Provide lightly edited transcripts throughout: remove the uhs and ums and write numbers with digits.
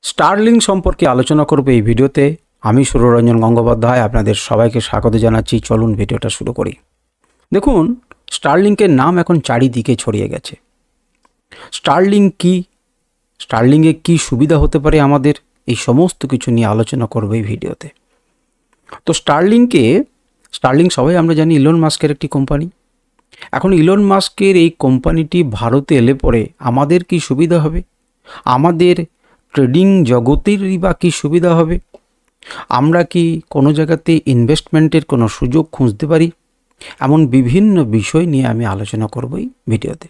Starlink সম্পর্কে আলোচনা করব এই ভিডিওতে। আমি সুররঞ্জন গঙ্গোপাধ্যায় আপনাদের সবাইকে স্বাগত জানাচ্ছি। চলুন ভিডিওটা শুরু করি। দেখুন, স্টারলিংকের নাম এখন চারিদিকে ছড়িয়ে গেছে। স্টারলিংক কি, স্টারলিংকে কি সুবিধা হতে পারে আমাদের, এই সমস্ত কিছু নিয়ে আলোচনা করব এই ভিডিওতে। তো স্টারলিংক সবাই আমরা জানি ইলন মাস্কের একটি কোম্পানি। এখন ইলন মাস্কের এই কোম্পানিটি ভারতে এলে পরে আমাদের কি সুবিধা হবে, আমাদের ট্রেডিং জগতেরই বা কী সুবিধা হবে, আমরা কি কোনো জায়গাতে ইনভেস্টমেন্টের কোনো সুযোগ খুঁজতে পারি, এমন বিভিন্ন বিষয় নিয়ে আমি আলোচনা করব এই ভিডিওতে।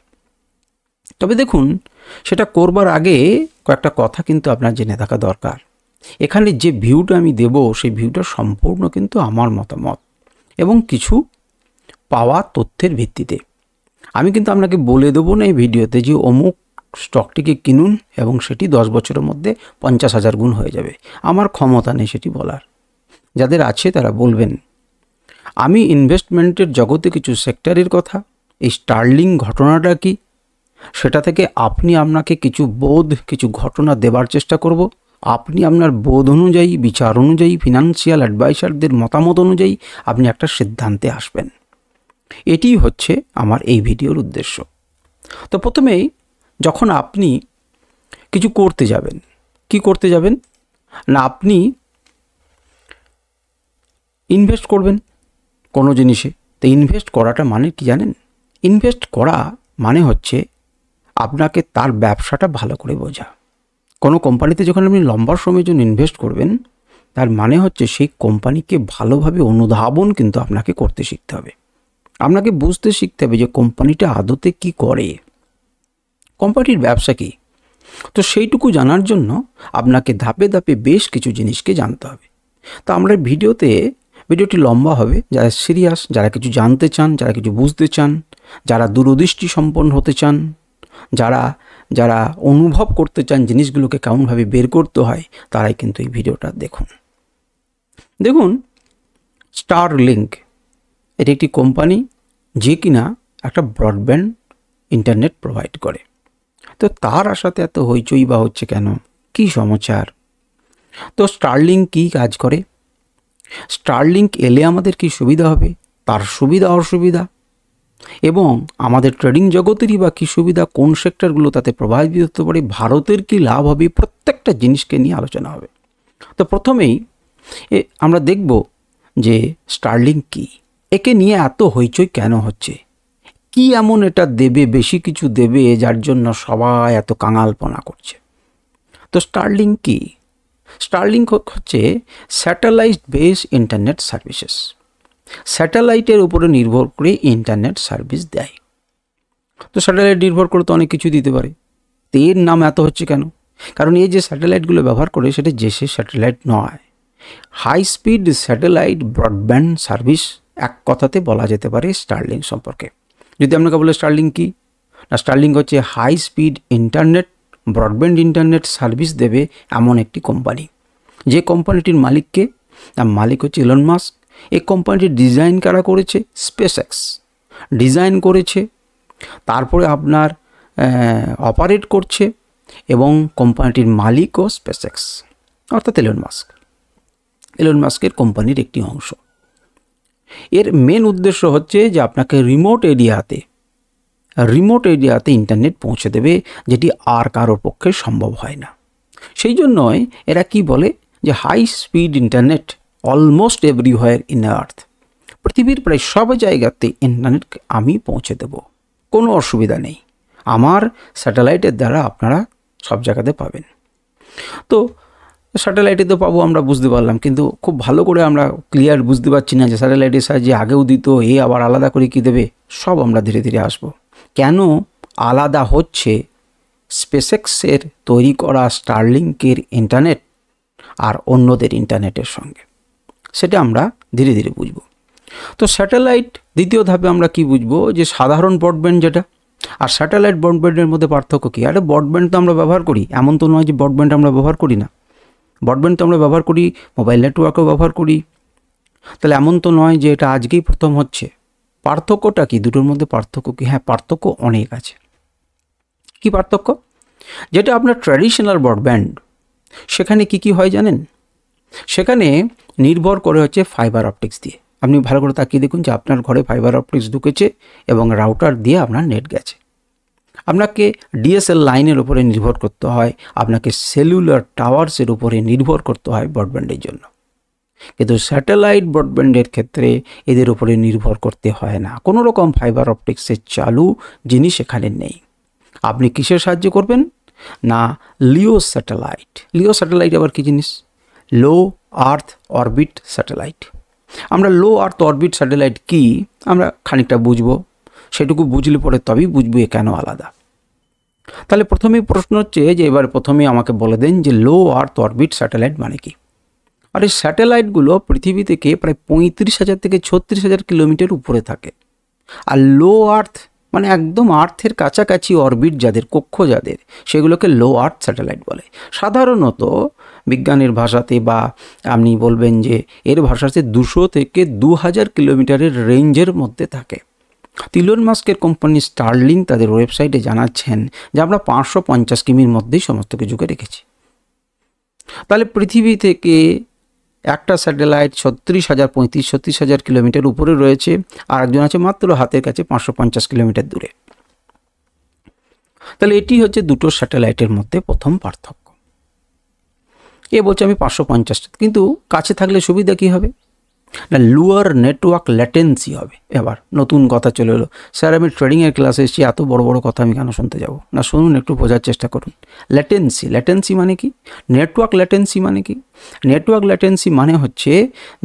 তবে দেখুন, সেটা করবার আগে কয়েকটা কথা কিন্তু আপনার জেনে থাকা দরকার। এখানে যে ভিউটা আমি দেব সেই ভিউটা সম্পূর্ণ কিন্তু আমার মতামত এবং কিছু পাওয়া তথ্যের ভিত্তিতে। আমি কিন্তু আপনাকে বলে দেবো না এই ভিডিওতে যে অমুক স্টকটিকে কিনুন এবং সেটি 10 বছরের মধ্যে 50,000 গুণ হয়ে যাবে। আমার ক্ষমতা নেই সেটি বলার। যাদের আছে তারা বলবেন। আমি ইনভেস্টমেন্টের জগতে কিছু সেক্টরের কথা, এই স্টারলিংক ঘটনাটা কি, সেটা থেকে আপনাকে কিছু ঘটনা দেবার চেষ্টা করব। আপনি আপনার বোধ অনুযায়ী, বিচার অনুযায়ী, ফিনান্সিয়াল অ্যাডভাইসারদের মতামত অনুযায়ী আপনি একটা সিদ্ধান্তে আসবেন। এটি হচ্ছে আমার এই ভিডিওর উদ্দেশ্য। তো প্রথমেই যখন আপনি কিছু করতে যাবেন, কি করতে যাবেন না, আপনি ইনভেস্ট করবেন কোনো জিনিসে। তো ইনভেস্ট করাটা মানে কি জানেন? ইনভেস্ট করা মানে হচ্ছে আপনাকে তার ব্যবসাটা ভালো করে বোঝা। কোনো কোম্পানিতে যখন আপনি লম্বা সময়ের জন্য ইনভেস্ট করবেন, তার মানে হচ্ছে সেই কোম্পানিকে ভালোভাবে অনুধাবন কিন্তু আপনাকে করতে শিখতে হবে। আপনাকে বুঝতে শিখতে হবে যে কোম্পানিটা আদতে কি করে, কোম্পানির ব্যবসা কী। তো সেইটুকু জানার জন্য আপনাকে ধাপে ধাপে বেশ কিছু জিনিসকে জানতে হবে। তো আমরা ভিডিওটি লম্বা হবে। যারা সিরিয়াস, যারা কিছু জানতে চান, যারা কিছু বুঝতে চান, যারা দূরদৃষ্টি সম্পন্ন হতে চান, যারা অনুভব করতে চান জিনিসগুলোকে কেমনভাবে বের করতে হয়, তারাই কিন্তু এই ভিডিওটা দেখুন। স্টারলিংক এটি একটি কোম্পানি যে কিনা একটা ব্রডব্যান্ড ইন্টারনেট প্রোভাইড করে। তো তার আশাতে এত হইচই বা হচ্ছে কেন, কী সমাচার? তো স্টারলিংক কী কাজ করে, স্টারলিংক এলে আমাদের কি সুবিধা হবে, তার সুবিধা অসুবিধা, এবং আমাদের ট্রেডিং জগতেরই বা কী সুবিধা, কোন সেক্টরগুলো তাতে প্রভাবিত হতে পারে, ভারতের কি লাভ হবে, প্রত্যেকটা জিনিসকে নিয়ে আলোচনা হবে। তো প্রথমেই আমরা দেখব যে স্টারলিংক কী, একে নিয়ে এত হইচই কেন হচ্ছে, কি এমন এটা দেবে, বেশি কিছু দেবে যার জন্য সবাই এত কাঙালপনা করছে। তো স্টারলিংক কি? স্টারলিংক হচ্ছে স্যাটেলাইট বেস ইন্টারনেট সার্ভিসেস। স্যাটেলাইটের উপরে নির্ভর করে ইন্টারনেট সার্ভিস দেয়। তো স্যাটেলাইট নির্ভর করে তো অনেক কিছু দিতে পারে। তো এর নাম এত হচ্ছে কেন? কারণ এই যে স্যাটেলাইটগুলো ব্যবহার করে সেটা দেশের স্যাটেলাইট নয়, high speed satellite broadband service, এক কথাতে বলা যেতে পারে স্টারলিংক সম্পর্কে। যদি আপনাকে বলে স্টারলিংক কি না, স্টারলিংক হচ্ছে high speed internet, broadband internet service দেবে এমন একটি কোম্পানি। যে কোম্পানিটির মালিককে, তার মালিক হচ্ছে ইলন মাস্ক। এই কোম্পানিটির ডিজাইন কারা করেছে? স্পেসএক্স ডিজাইন করেছে, তারপরে আপনার অপারেট করছে, এবং কোম্পানিটির মালিকও স্পেসএক্স, অর্থাৎ ইলন মাস্কের কোম্পানির একটি অংশ। এর মেন উদ্দেশ্য হচ্ছে যে আপনাকে রিমোট এরিয়াতে ইন্টারনেট পৌঁছে দেবে, যেটি আর কারোর পক্ষে সম্ভব হয় না। সেই জন্যই এরা কি বলে যে high speed internet almost everywhere in earth, পৃথিবীর প্রায় সব জায়গাতে ইন্টারনেট আমি পৌঁছে দেব, কোনো অসুবিধা নেই, আমার স্যাটেলাইটের দ্বারা আপনারা সব জায়গাতে পাবেন। তো স্যাটেলাইটে তো পাবো, আমরা বুঝতে পারলাম, কিন্তু খুব ভালো করে আমরা ক্লিয়ার বুঝতে পারছি না যে স্যাটেলাইটের সাহায্যে আগেও দিত, আবার আলাদা করে কি দেবে, সব আমরা ধীরে ধীরে আসবো। কেন আলাদা হচ্ছে স্পেসএক্সের তৈরি করা স্টারলিংকের ইন্টারনেট আর অন্যদের ইন্টারনেটের সঙ্গে, সেটা আমরা ধীরে ধীরে বুঝব। তো স্যাটেলাইট দ্বিতীয় ধাপে আমরা কি বুঝবো, যে সাধারণ ব্রডব্যান্ড যেটা আর স্যাটেলাইট ব্রডব্যান্ডের মধ্যে পার্থক্য কী? আরে ব্রডব্যান্ড তো আমরা ব্যবহার করি, এমন তো নয় যে ব্রডব্যান্ড আমরা ব্যবহার করি না। ব্রডব্যান্ড তো আমরা ব্যবহার করি, মোবাইল নেটওয়ার্কও ব্যবহার করি। তাহলে এমন তো নয় যে এটা আজকেই প্রথম হচ্ছে। পার্থক্যটা কি? দুটোর মধ্যে পার্থক্য কি? হ্যাঁ, পার্থক্য অনেক আছে। কি পার্থক্য? যেটা আপনার ট্র্যাডিশনাল ব্রডব্যান্ড, সেখানে কি হয় জানেন? সেখানে নির্ভর করে হচ্ছে ফাইবার অপটিক্স দিয়ে। আপনি ভালো করে তাকিয়ে দেখুন যে আপনার ঘরে ফাইবার অপটিক্স ঢুকেছে এবং রাউটার দিয়ে আপনার নেট গেছে। আপনাকে ডিএসএল লাইনের উপরে নির্ভর করতে হয়, আপনাকে সেলুলার টাওয়ার্সের উপরে নির্ভর করতে হয় ব্রডব্যান্ডের জন্য। কিন্তু স্যাটেলাইট ব্রডব্যান্ডের ক্ষেত্রে এদের উপরে নির্ভর করতে হয় না, কোনো রকম ফাইবার অপটিক্সের চালু জিনিস এখানে নেই। আপনি কিসের সাহায্য করবেন? না, লিও স্যাটেলাইট। লিও স্যাটেলাইট আবার কী জিনিস? লো আর্থ অরবিট স্যাটেলাইট। আমরা লো আর্থ অরবিট স্যাটেলাইট কি আমরা খানিকটা বুঝবো, সেটুকু বুঝলে পরে তবেই বুঝবো এ কেন আলাদা। তাহলে প্রথমেই প্রশ্ন হচ্ছে যে এবার প্রথমেই আমাকে বলে দেন যে লো আর্থ অরবিট স্যাটেলাইট মানে কি। আর এই স্যাটেলাইটগুলো পৃথিবী থেকে প্রায় 35,000 থেকে 36,000 কিলোমিটার উপরে থাকে। আর লো আর্থ মানে একদম আর্থের কাছাকাছি অরবিট যাদের, কক্ষ যাদের, সেগুলোকে লো আর্থ স্যাটেলাইট বলে। সাধারণত বিজ্ঞানের ভাষাতে বা আপনি বলবেন যে এর ভাষাতে 200 থেকে 2000 কিলোমিটারের রেঞ্জের মধ্যে থাকে। ইলন মাস্কের কোম্পানি স্টারলিংক তাদের ওয়েবসাইটে জানাচ্ছেন যে আমরা 550 কিমির মধ্যেই সমস্ত কিছুকে রেখেছি। তাহলে পৃথিবী থেকে একটা স্যাটেলাইট 36,000 কিলোমিটার উপরে রয়েছে, আর একজন আছে মাত্র হাতের কাছে 550 কিলোমিটার দূরে। তাহলে এটি হচ্ছে দুটো স্যাটেলাইটের মধ্যে প্রথম পার্থক্য। এ বলছে আমি 550, কিন্তু কাছে থাকলে সুবিধা কী হবে? না, লোয়ার নেটওয়ার্ক ল্যাটেন্সি হবে। এবার নতুন কথা চলে এলো, স্যার আমি ট্রেডিংয়ের ক্লাসে এসেছি, এত বড় বড় কথা আমি কেন শুনতে যাব? না, শুনুন, একটু বোঝার চেষ্টা করুন। ল্যাটেন্সি মানে কি? নেটওয়ার্ক ল্যাটেন্সি মানে কি? নেটওয়ার্ক ল্যাটেন্সি মানে হচ্ছে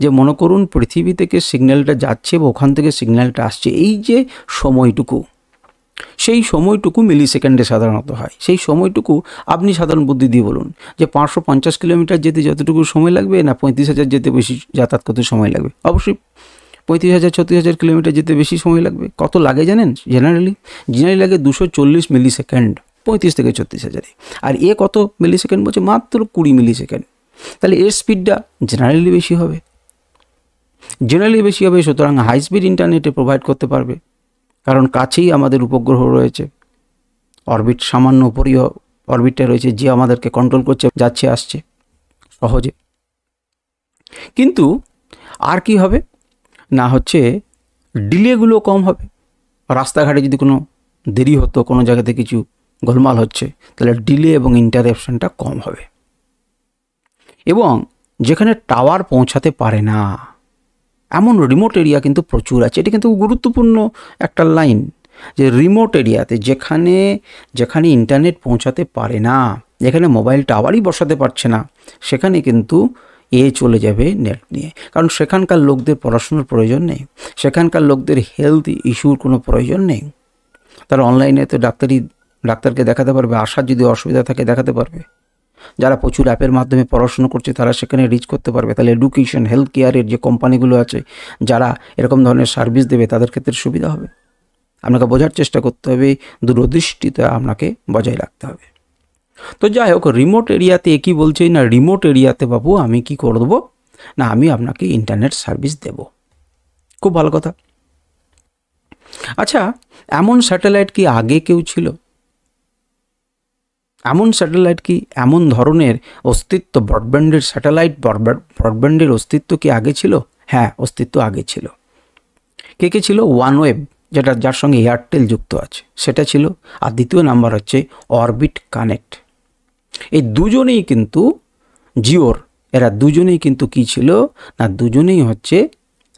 যে মনে করুন পৃথিবী থেকে সিগন্যালটা যাচ্ছে বা ওখান থেকে সিগন্যালটা আসছে, এই যে সময়টুকু, সেই সময়টুকু মিলি সেকেন্ডে সাধারণত হয়। সেই সময়টুকু আপনি সাধারণ বুদ্ধি দিয়ে বলুন যে 550 কিলোমিটার যেতে যতটুকু সময় লাগবে, না 35,000 যেতে বেশি যাতায়াত করতে সময় লাগবে? অবশ্যই 35,000-36,000 কিলোমিটার যেতে বেশি সময় লাগবে। কত লাগে জানেন? জেনারেলি লাগে 240 মিলি সেকেন্ড 35 থেকে 36,000। আর এ কত মিলি সেকেন্ড বলছে? মাত্র 20 মিলি সেকেন্ড। তাহলে এর স্পিডটা জেনারেলি বেশি হবে। সুতরাং হাই স্পিড ইন্টারনেটে প্রোভাইড করতে পারবে, কারণ কাছেই আমাদের উপগ্রহ রয়েছে, অরবিট সামান্য উপরীয় অরবিটে রয়েছে যে আমাদেরকে কন্ট্রোল করছে, যাচ্ছে আসছে সহজে। কিন্তু আর কি হবে না, হচ্ছে ডিলেগুলো কম হবে। রাস্তাঘাটে যদি কোনো দেরি হতো, কোনো জায়গাতে কিছু গোলমাল হচ্ছে, তাহলে ডিলে এবং ইন্টারাপশনটা কম হবে। এবং যেখানে টাওয়ার পৌঁছাতে পারে না এমন রিমোট এরিয়া কিন্তু প্রচুর আছে। এটি কিন্তু গুরুত্বপূর্ণ একটা লাইন, যে রিমোট এরিয়াতে যেখানে ইন্টারনেট পৌঁছাতে পারে না, যেখানে মোবাইল টাওয়ারই বসাতে পারছে না, সেখানে কিন্তু চলে যাবে নেট নিয়ে। কারণ সেখানকার লোকদের পড়াশোনার প্রয়োজন নেই, সেখানকার লোকদের হেলথ ইস্যুর কোনো প্রয়োজন নেই। তারা অনলাইনে তো ডাক্তারকে দেখাতে পারবে, আসার যদি অসুবিধা থাকে দেখাতে পারবে। যারা প্রচুর অ্যাপের মাধ্যমে পড়াশুনো করছে তারা সেখানে রিচ করতে পারবে। তাহলে এডুকেশন, হেলথ কেয়ারের যে কোম্পানিগুলো আছে যারা এরকম ধরনের সার্ভিস দেবে, তাদের ক্ষেত্রে সুবিধা হবে। আপনাকে বোঝার চেষ্টা করতে হবে, দূরদৃষ্টিতে আপনাকে বজায় রাখতে হবে। তো যাই হোক, রিমোট এরিয়াতে একই বলছে না, রিমোট এরিয়াতে বাবু আমি কি করে দেবো না, আমি আপনাকে ইন্টারনেট সার্ভিস দেব। খুব ভালো কথা। আচ্ছা, এমন স্যাটেলাইট কি আগে কেউ ছিল? এমন স্যাটেলাইট কি, এমন ধরনের অস্তিত্ব, ব্রডব্যান্ডের অস্তিত্ব কি আগে ছিল? হ্যাঁ, অস্তিত্ব আগে ছিল। কে ছিল? ওয়ানওয়েব, যার সঙ্গে এয়ারটেল যুক্ত আছে, সেটা ছিল। আর দ্বিতীয় নাম্বার হচ্ছে অরবিট কানেক্ট। এই দুজনেই কিন্তু জিওর, এরা দুজনেই কিন্তু কি ছিল না, দুজনেই হচ্ছে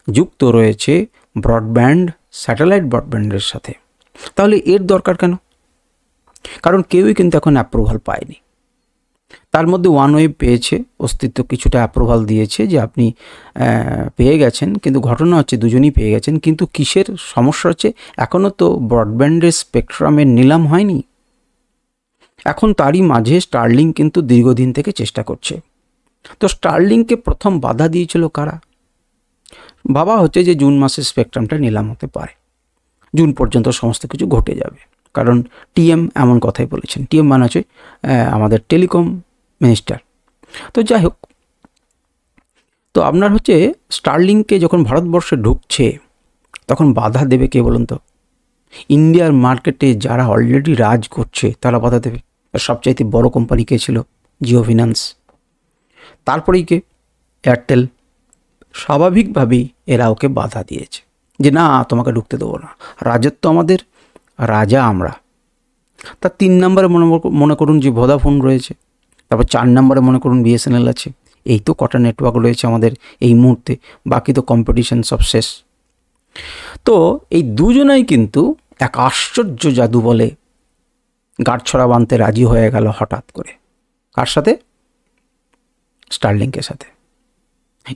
যুক্ত রয়েছে ব্রডব্যান্ড, স্যাটেলাইট ব্রডব্যান্ডের সাথে। তাহলে এর দরকার কেন? কারণ কেউই কিন্তু এখন অ্যাপ্রুভাল পায়নি। তার মধ্যে ওয়ানওয়েব পেয়েছে, অস্তিত্ব কিছুটা অ্যাপ্রুভাল দিয়েছে যে আপনি পেয়ে গেছেন, কিন্তু ঘটনা হচ্ছে দুজনেই পেয়ে গেছেন। কিন্তু কিসের সমস্যা হচ্ছে, এখনও তো ব্রডব্যান্ডের স্পেকট্রামের নিলাম হয়নি। এখন তারই মাঝে স্টারলিংক কিন্তু দীর্ঘদিন থেকে চেষ্টা করছে। তো স্টারলিংককে প্রথম বাধা দিয়েছিল কারা? ভাবা হচ্ছে যে জুন মাসে স্পেকট্রামটা নিলাম হতে পারে, জুন পর্যন্ত সমস্ত কিছু ঘটে যাবে। কারণ টিএম এমন কথাই বলেছেন। টিএম মানে হচ্ছে আমাদের টেলিকম মিনিস্টার। তো যাই হোক, তো আপনার হচ্ছে স্টারলিংকে যখন ভারতবর্ষে ঢুকছে তখন বাধা দেবে কে বলুন তো? ইন্ডিয়ার মার্কেটে যারা অলরেডি রাজ করছে তারা বাধা দেবে। সবচাইতে বড় কোম্পানি কে ছিল? জিও ফিন্যান্স। তারপরেই কে? এয়ারটেল। স্বাভাবিকভাবেই এরা ওকে বাধা দিয়েছে যে না, তোমাকে ঢুকতে দেবো না, রাজত্ব আমাদের, রাজা আমরা। তার 3 নম্বরে মনে করুন যে ভোদাফোন রয়েছে, তারপর 4 নম্বরে মনে করুন বিএসএনএল আছে। এই তো কটা নেটওয়ার্ক রয়েছে আমাদের এই মুহূর্তে, বাকি তো কম্পিটিশন সব শেষ। তো এই দুজনাই কিন্তু এক আশ্চর্য জাদু বলে গাঁটছড়া বাঁধতে রাজি হয়ে গেল হঠাৎ করে। কার সাথে? স্টারলিংকের সাথে।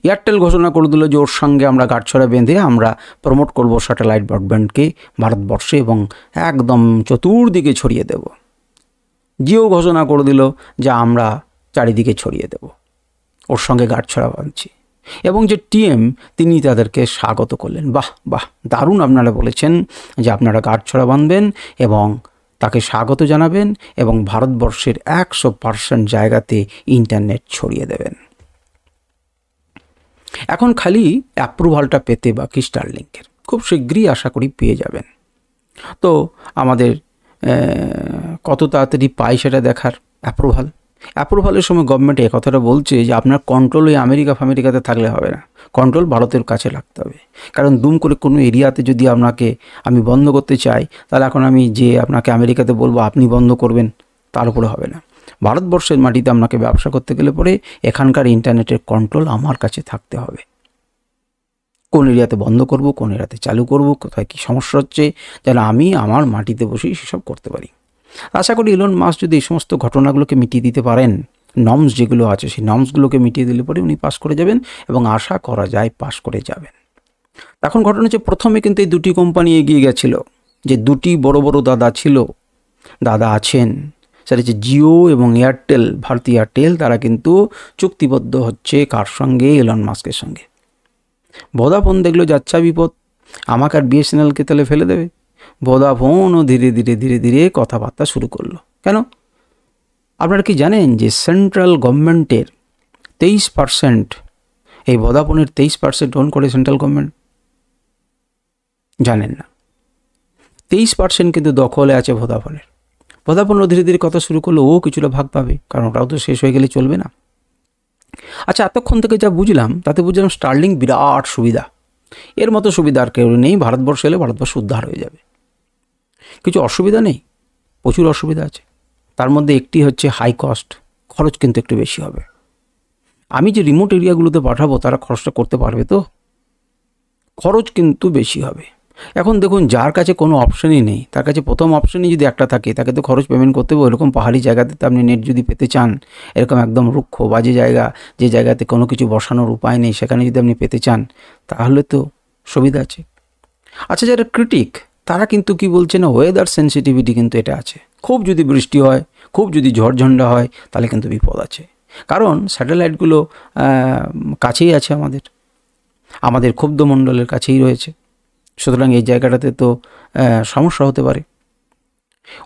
এয়ারটেল ঘোষণা করে দিল যে ওর সঙ্গে আমরা গাঁটছড়া বেঁধে আমরা প্রমোট করব স্যাটেলাইট ব্রডব্যান্ডকে ভারতবর্ষে এবং একদম চতুর্দিকে ছড়িয়ে দেব। জিও ঘোষণা করে দিল যে আমরা চারিদিকে ছড়িয়ে দেব, ওর সঙ্গে গাঁটছড়া বাঁধছি। এবং যে টিএম তিনি তাদেরকে স্বাগত করলেন। বাহ বাহ, দারুণ আপনারা বলেছেন যে আপনারা গাঁটছড়া বাঁধবেন এবং তাকে স্বাগত জানাবেন এবং ভারতবর্ষের 100% জায়গাতে ইন্টারনেট ছড়িয়ে দেবেন। এখন খালি অ্যাপ্রুভালটা পেতে বাকি স্টারলিংকের, খুব শীঘ্রই আশা করি পেয়ে যাবেন। তো আমাদের কত তাড়াতাড়ি পাই সেটা দেখার। অ্যাপ্রুভালের সময় গভর্নমেন্ট এ কথাটা বলছে যে আপনার কন্ট্রোল ওই আমেরিকাতে থাকলে হবে না, কন্ট্রোল ভারতের কাছে রাখতে হবে। কারণ দুম করে কোনো এরিয়াতে যদি আপনাকে আমি বন্ধ করতে চাই, তাহলে এখন আমি যে আপনাকে আমেরিকাতে বলবো আপনি বন্ধ করবেন, তার উপরে হবে না। ভারতবর্ষের মাটিতে আপনাকে ব্যবসা করতে গেলে পরে এখানকার ইন্টারনেটের কন্ট্রোল আমার কাছে থাকতে হবে। কোন এরিয়াতে বন্ধ করব, কোন এরিয়াতে চালু করব, কোথায় কী সমস্যা হচ্ছে, যেন আমি আমার মাটিতে বসেই সেসব করতে পারি। আশা করি ইলন মাস্ক যদি এই সমস্ত ঘটনাগুলোকে মিটিয়ে দিতে পারেন, নর্মস যেগুলো আছে সেই নর্মসগুলোকে মিটিয়ে দিলে পরে উনি পাস করে যাবেন এবং আশা করা যায় পাস করে যাবেন। এখন ঘটনা হচ্ছে প্রথমে কিন্তু এই দুটি কোম্পানি এগিয়ে গেছিল, যে দুটি বড় বড় দাদা ছিল, দাদা আছেন, সেটা হচ্ছে জিও এবং এয়ারটেল, ভারতী এয়ারটেল। তারা কিন্তু চুক্তিবদ্ধ হচ্ছে কার সঙ্গে? ইলন মাস্কের সঙ্গে। ভোদাফোন দেখলো যাচ্ছা বিপদ, আমাকে আর বিএসএনএলকে তাহলে ফেলে দেবে। ভোদাফোনও ধীরে ধীরে ধীরে ধীরে কথাবার্তা শুরু করলো। কেন? আপনারা কি জানেন যে সেন্ট্রাল গভর্নমেন্টের 23%, এই ভোদাফোনের 23% ওন করে সেন্ট্রাল গভর্নমেন্ট? জানেন না। 23% কিন্তু দখলে আছে ভোদাফোনের। ভোদাফোনও ধীরে ধীরে কথা শুরু করলো, ও কিছুটা ভাগ পাবে, কারণ ওটাও তো শেষ হয়ে গেলে চলবে না। আচ্ছা, এতক্ষণ থেকে যা বুঝলাম তাতে বুঝলাম স্টারলিং বিরাট সুবিধা, এর মতো সুবিধা আর কেউ নেই। ভারতবর্ষ এলে ভারতবর্ষ উদ্ধার হয়ে যাবে। কিছু অসুবিধা নেই, প্রচুর অসুবিধা আছে। তার মধ্যে একটি হচ্ছে হাই কস্ট, খরচ কিন্তু একটু বেশি হবে। আমি যে রিমোট এরিয়াগুলোতে পাঠাবো তারা খরচটা করতে পারবে তো? খরচ কিন্তু বেশি হবে। এখন দেখুন, যার কাছে কোনো অপশনই নেই, তার কাছে প্রথম অপশনই যদি একটা থাকে, তাকে তো খরচ পেমেন্ট করতে হবে। এরকম পাহাড়ি জায়গাতে আপনি নেট যদি পেতে চান, এরকম একদম রুক্ষ বাজে জায়গা, যে জায়গাতে কোনো কিছু বসানোর উপায় নেই, সেখানে যদি আপনি পেতে চান, তাহলে তো সুবিধা আছে। আচ্ছা, যারা ক্রিটিক তারা কিন্তু কি বলছে না, ওয়েদার সেন্সিটিভিটি কিন্তু এটা আছে। খুব যদি বৃষ্টি হয়, খুব যদি ঝড়ঝণ্ডা হয়, তাহলে কিন্তু বিপদ আছে। কারণ স্যাটেলাইটগুলো কাছেই আছে, আমাদের ক্ষুব্ধমণ্ডলের কাছেই রয়েছে। সুতরাং এই জায়গাটাতে তো সমস্যা হতে পারে।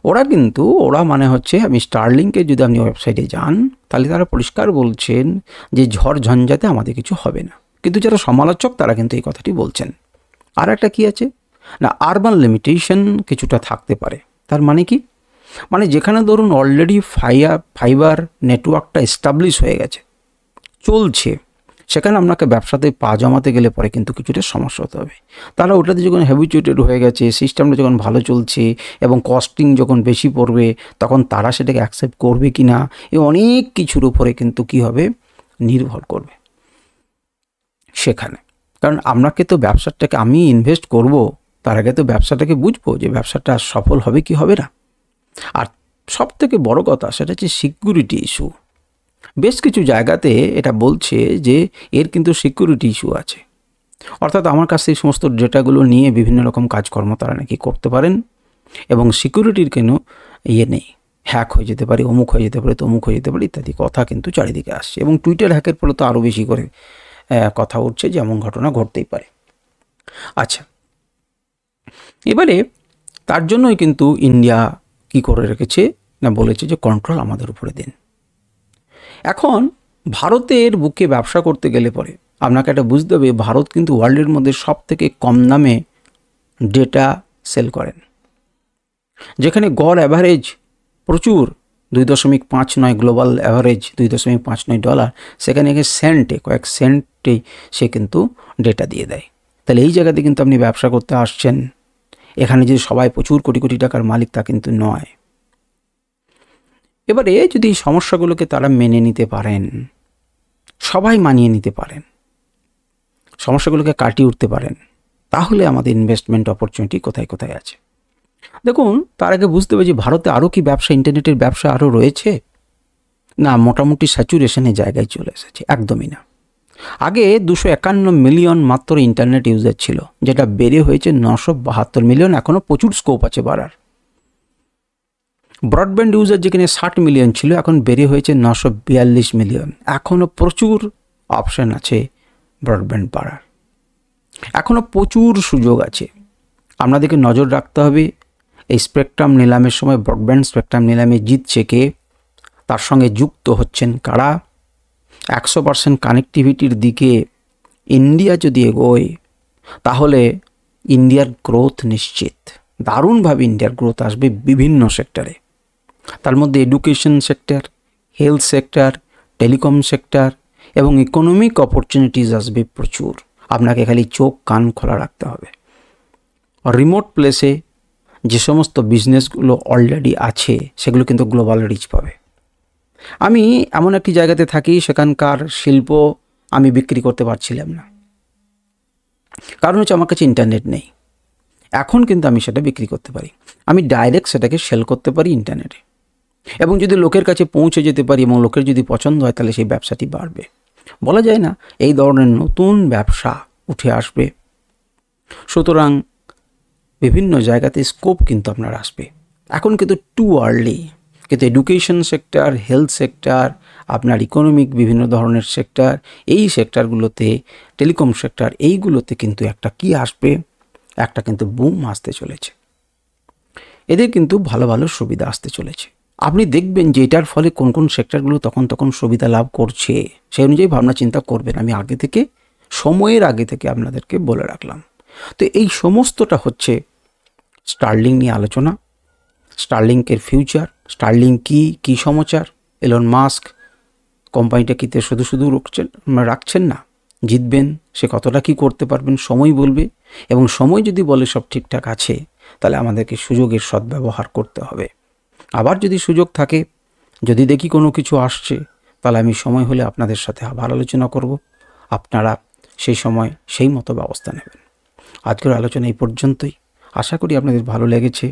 ওরা মানে হচ্ছে, আমি স্টারলিংকে যদি আপনি ওয়েবসাইটে যান, তাহলে তারা পরিষ্কার বলছেন যে ঝড় ঝঞ্ঝাতে আমাদের কিছু হবে না। কিন্তু যারা সমালোচক তারা কিন্তু এই কথাটি বলছেন। আর একটা কী আছে না, আরবান লিমিটেশন কিছুটা থাকতে পারে। তার মানে কি? মানে যেখানে ধরুন অলরেডি ফাইবার নেটওয়ার্কটা এস্টাবলিশ হয়ে গেছে, চলছে, সেখানে আপনাকে ব্যবসাতে পা জমাতে গেলে পরে কিন্তু কিছুটা সমস্যা হতে হবে। তারা ওটাতে যখন হ্যাবিচুয়েটেড হয়ে গেছে, সিস্টেমটা যখন ভালো চলছে এবং কস্টিং যখন বেশি পড়বে, তখন তারা সেটাকে অ্যাকসেপ্ট করবে কি না, এই অনেক কিছুর উপরে কিন্তু কী হবে, নির্ভর করবে সেখানে। কারণ আপনাকে তো ব্যবসাটাকে, আমি ইনভেস্ট করব, তার আগে তো ব্যবসাটাকে বুঝবো যে ব্যবসাটা সফল হবে কি হবে না। আর সবথেকে বড় কথা সেটা হচ্ছে সিকিউরিটি ইস্যু। বেশ কিছু জায়গাতে এটা বলছে যে এর কিন্তু সিকিউরিটি ইস্যু আছে, অর্থাৎ আমার কাছে এই সমস্ত ডেটাগুলো নিয়ে বিভিন্ন রকম কাজকর্ম তারা নাকি করতে পারেন এবং সিকিউরিটির কেন নেই, হ্যাক হয়ে যেতে পারে, অমুক হয়ে যেতে পারে, তমুক হয়ে যেতে পারে ইত্যাদি কথা কিন্তু চারিদিকে আসছে। এবং টুইটার হ্যাকের ফলে তো আরও বেশি করে কথা উঠছে যে এমন ঘটনা ঘটতেই পারে। আচ্ছা, এবারে তার জন্যই কিন্তু ইন্ডিয়া কি করে রেখেছে না, বলেছে যে কন্ট্রোল আমাদের উপরে দিন। এখন ভারতের বুকে ব্যবসা করতে গেলে পরে আপনাকে একটা বুঝতে হবে, ভারত কিন্তু ওয়ার্ল্ডের মধ্যে সব থেকে কম দামে ডেটা সেল করেন, যেখানে গড় অ্যাভারেজ প্রচুর 2.5 নয় গ্লোবাল অ্যাভারেজ, $2.59, সেখানে সেন্টে, কয়েক সেন্টেই সে কিন্তু ডেটা দিয়ে দেয়। তাহলে এই জায়গাতে কিন্তু আপনি ব্যবসা করতে আসছেন, এখানে যে সবাই প্রচুর কোটি কোটি টাকার মালিক তা কিন্তু নয়। এবারে যদি এই সমস্যাগুলোকে তারা মেনে নিতে পারেন, সবাই মানিয়ে নিতে পারেন, সমস্যাগুলোকে কাটিয়ে উঠতে পারেন, তাহলে আমাদের ইনভেস্টমেন্ট অপরচুনিটি কোথায় কোথায় আছে। দেখুন, তার আগে বুঝতে হবে যে ভারতে আরও কি ব্যবসা, ইন্টারনেটের ব্যবসা আরও রয়েছে? না, মোটামুটি স্যাচুরেশনের জায়গায় চলে এসেছে। একদমই না। আগে 251 মিলিয়ন মাত্র ইন্টারনেট ইউজার ছিল, যেটা বেড়ে হয়েছে 972 মিলিয়ন। এখনও প্রচুর স্কোপ আছে বাড়ার। ব্রডব্যান্ড ইউজার যেখানে 60 মিলিয়ন ছিল, এখন বেড়ে হয়েছে 942 মিলিয়ন। এখনও প্রচুর অপশান আছে ব্রডব্যান্ড বাড়ার, এখনও প্রচুর সুযোগ আছে। আপনাদেরকে নজর রাখতে হবে এই স্পেকট্রাম নিলামের সময় ব্রডব্যান্ড স্পেকট্রাম নিলামে জিতছে কে, তার সঙ্গে যুক্ত হচ্ছেন কারা। 100% কানেক্টিভিটির দিকে ইন্ডিয়া যদি এগোয়, তাহলে ইন্ডিয়ার গ্রোথ নিশ্চিত। দারুণভাবে ইন্ডিয়ার গ্রোথ আসবে বিভিন্ন সেক্টরে, তার মধ্যে education sector, health sector, telecom sector এবং ইকোনমিক অপরচুনিটিস আসবে প্রচুর। আপনাকে খালি চোখ কান খোলা রাখতে হবে। রিমোট প্লেসে যে সমস্ত বিজনেসগুলো অলরেডি আছে, সেগুলো কিন্তু গ্লোবাল রিচ পাবে। আমি এমন একটি জায়গাতে থাকি, সেখানকার শিল্প আমি বিক্রি করতে পারছিলাম না, কারণ হচ্ছে আমার কাছে ইন্টারনেট নেই। এখন কিন্তু আমি সেটা বিক্রি করতে পারি, আমি ডাইরেক্ট সেটাকে সেল করতে পারি ইন্টারনেটে, এবং যদি লোকের কাছে পৌঁছে যেতে পারি এবং লোকের যদি পছন্দ হয়, তাহলে সেই ব্যবসাটি বাড়বে। বলা যায় না, এই ধরনের নতুন ব্যবসা উঠে আসবে। সুতরাং বিভিন্ন জায়গাতে স্কোপ কিন্তু আপনার আসবে। এখন কিন্তু টু আর্লি, কিন্তু এডুকেশন সেক্টর, হেলথ সেক্টর, আপনার ইকোনমিক বিভিন্ন ধরনের সেক্টর, এই সেক্টরগুলোতে, টেলিকম সেক্টর, এইগুলোতে কিন্তু একটা কি আসবে, একটা কিন্তু বুম আসতে চলেছে। এদের কিন্তু ভালো ভালো সুবিধা আসতে চলেছে। আপনি দেখবেন যে এটার ফলে কোন কোন সেক্টরগুলো তখন সুবিধা লাভ করছে, সেই অনুযায়ী ভাবনা চিন্তা করবেন। আমি আগে থেকে, সময়ের আগে থেকে আপনাদেরকে বলে রাখলাম। তো এই সমস্তটা হচ্ছে স্টারলিং নিয়ে আলোচনা, স্টারলিংকের ফিউচার, স্টারলিং কি সমাচার, এলন মাস্ক কোম্পানিটা কিতে শুধু রাখছেন না, জিতবেন, সে কতটা কি করতে পারবেন সময় বলবে। এবং সময় যদি বলে সব ঠিকঠাক আছে, তাহলে আমাদেরকে সুযোগের সদ্ব্যবহার করতে হবে। আবার যদি সুযোগ থাকে, যদি দেখি কোনো কিছু আসছে, তাহলে আমি সময় হলে আপনাদের সাথে আবার আলোচনা করব। আপনারা সেই সময় সেই মতো ব্যবস্থা নেবেন। আজকের আলোচনা এই পর্যন্তই। আশা করি আপনাদের ভালো লেগেছে।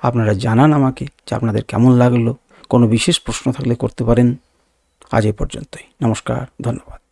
আপনারা জানান আমাকে যে আপনাদের কেমন লাগলো। কোনো বিশেষ প্রশ্ন থাকলে করতে পারেন। আজ এই পর্যন্তই। নমস্কার, ধন্যবাদ।